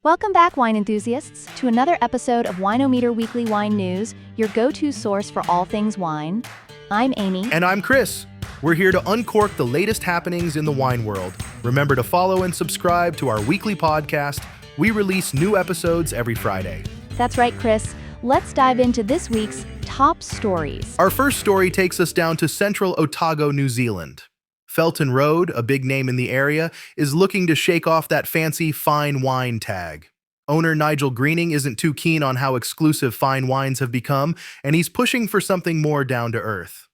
Welcome back, wine enthusiasts, to another episode of Winometer Weekly Wine News, your go-to source for all things wine. I'm Amy. And I'm Chris. We're here to uncork the latest happenings in the wine world. Remember to follow and subscribe to our weekly podcast. We release new episodes every Friday. That's right, Chris. Let's dive into this week's top stories. Our first story takes us down to central Otago, New Zealand. Felton Road, a big name in the area, is looking to shake off that fancy fine wine tag. Owner Nigel Greening isn't too keen on how exclusive fine wines have become, and he's pushing for something more down to earth.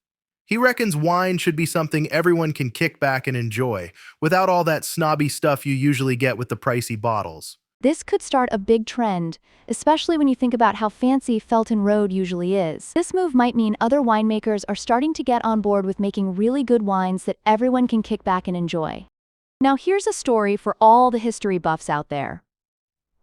He reckons wine should be something everyone can kick back and enjoy, without all that snobby stuff you usually get with the pricey bottles. This could start a big trend, especially when you think about how fancy Felton Road usually is. This move might mean other winemakers are starting to get on board with making really good wines that everyone can kick back and enjoy. Now here's a story for all the history buffs out there.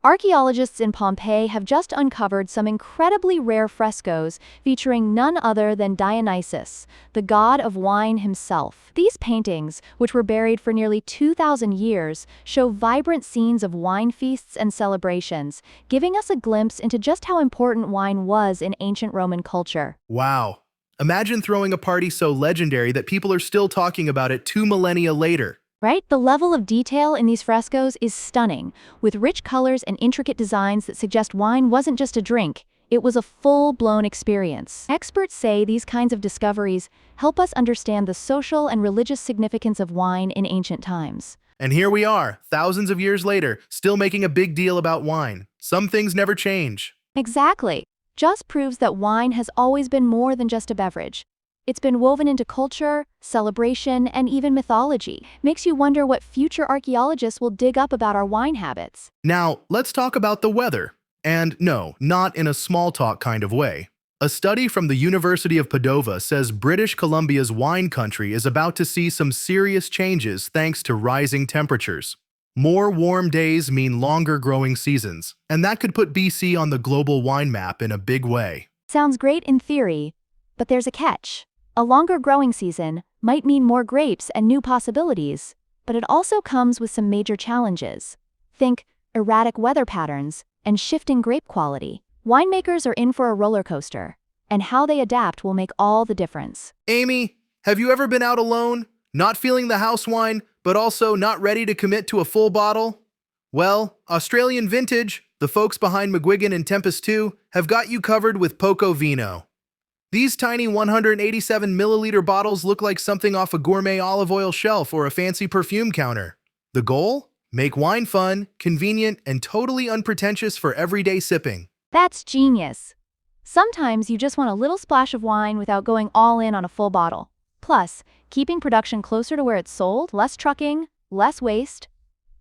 Archaeologists in Pompeii have just uncovered some incredibly rare frescoes featuring none other than Dionysus, the god of wine himself. These paintings, which were buried for nearly 2,000 years, show vibrant scenes of wine feasts and celebrations, giving us a glimpse into just how important wine was in ancient Roman culture. Wow. Imagine throwing a party so legendary that people are still talking about it 2 millennia later. Right? The level of detail in these frescoes is stunning, with rich colors and intricate designs that suggest wine wasn't just a drink, it was a full-blown experience. Experts say these kinds of discoveries help us understand the social and religious significance of wine in ancient times. And here we are, thousands of years later, still making a big deal about wine. Some things never change. Exactly. Just proves that wine has always been more than just a beverage. It's been woven into culture, celebration, and even mythology. Makes you wonder what future archaeologists will dig up about our wine habits. Now, let's talk about the weather. And no, not in a small talk kind of way. A study from the University of Padova says British Columbia's wine country is about to see some serious changes thanks to rising temperatures. More warm days mean longer growing seasons, and that could put BC on the global wine map in a big way. Sounds great in theory, but there's a catch. A longer growing season might mean more grapes and new possibilities, but it also comes with some major challenges. Think erratic weather patterns and shifting grape quality. Winemakers are in for a roller coaster, and how they adapt will make all the difference. Amy, have you ever been out alone, not feeling the house wine, but also not ready to commit to a full bottle? Well, Australian Vintage, the folks behind McGuigan and Tempest 2, have got you covered with Poco Vino. These tiny 187 milliliter bottles look like something off a gourmet olive oil shelf or a fancy perfume counter. The goal? Make wine fun, convenient, and totally unpretentious for everyday sipping. That's genius. Sometimes you just want a little splash of wine without going all in on a full bottle. Plus, keeping production closer to where it's sold, less trucking, less waste.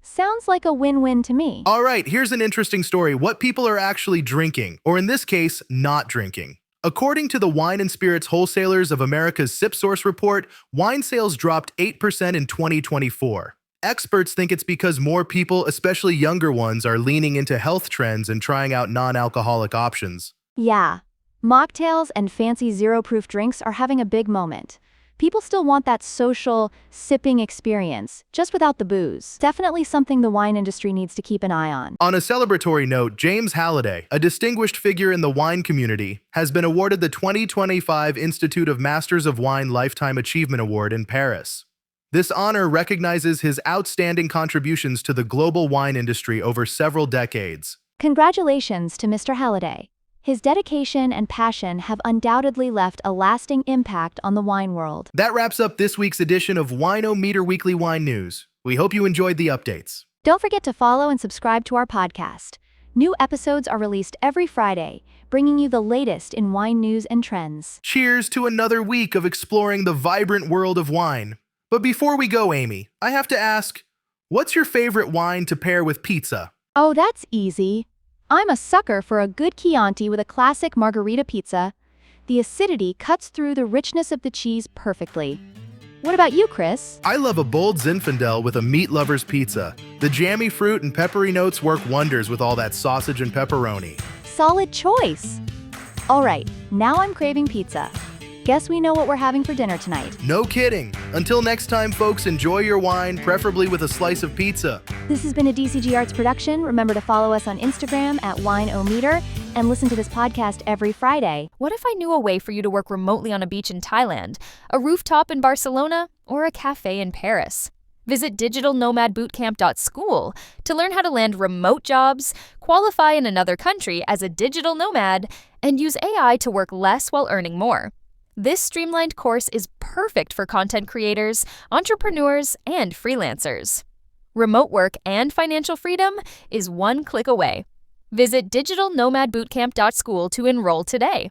Sounds like a win-win to me. All right, here's an interesting story. What people are actually drinking, or in this case, not drinking. According to the Wine and Spirits Wholesalers of America's SipSource report, wine sales dropped 8% in 2024. Experts think it's because more people, especially younger ones, are leaning into health trends and trying out non-alcoholic options. Yeah, mocktails and fancy zero-proof drinks are having a big moment. People still want that social, sipping experience, just without the booze. Definitely something the wine industry needs to keep an eye on. On a celebratory note, James Halliday, a distinguished figure in the wine community, has been awarded the 2025 Institute of Masters of Wine Lifetime Achievement Award in Paris. This honor recognizes his outstanding contributions to the global wine industry over several decades. Congratulations to Mr. Halliday. His dedication and passion have undoubtedly left a lasting impact on the wine world. That wraps up this week's edition of Winometer Weekly Wine News. We hope you enjoyed the updates. Don't forget to follow and subscribe to our podcast. New episodes are released every Friday, bringing you the latest in wine news and trends. Cheers to another week of exploring the vibrant world of wine. But before we go, Amy, I have to ask, what's your favorite wine to pair with pizza? Oh, that's easy. I'm a sucker for a good Chianti with a classic margarita pizza. The acidity cuts through the richness of the cheese perfectly. What about you, Chris? I love a bold Zinfandel with a meat lover's pizza. The jammy fruit and peppery notes work wonders with all that sausage and pepperoni. Solid choice. All right, now I'm craving pizza. Guess we know what we're having for dinner tonight. No kidding. Until next time, folks, enjoy your wine, preferably with a slice of pizza. This has been a DCG Arts production. Remember to follow us on Instagram at WineOmeter and listen to this podcast every Friday. What if I knew a way for you to work remotely on a beach in Thailand, a rooftop in Barcelona, or a cafe in Paris? Visit digitalnomadbootcamp.school to learn how to land remote jobs, qualify in another country as a digital nomad, and use AI to work less while earning more. This streamlined course is perfect for content creators, entrepreneurs, and freelancers. Remote work and financial freedom is one click away. Visit digitalnomadbootcamp.school to enroll today.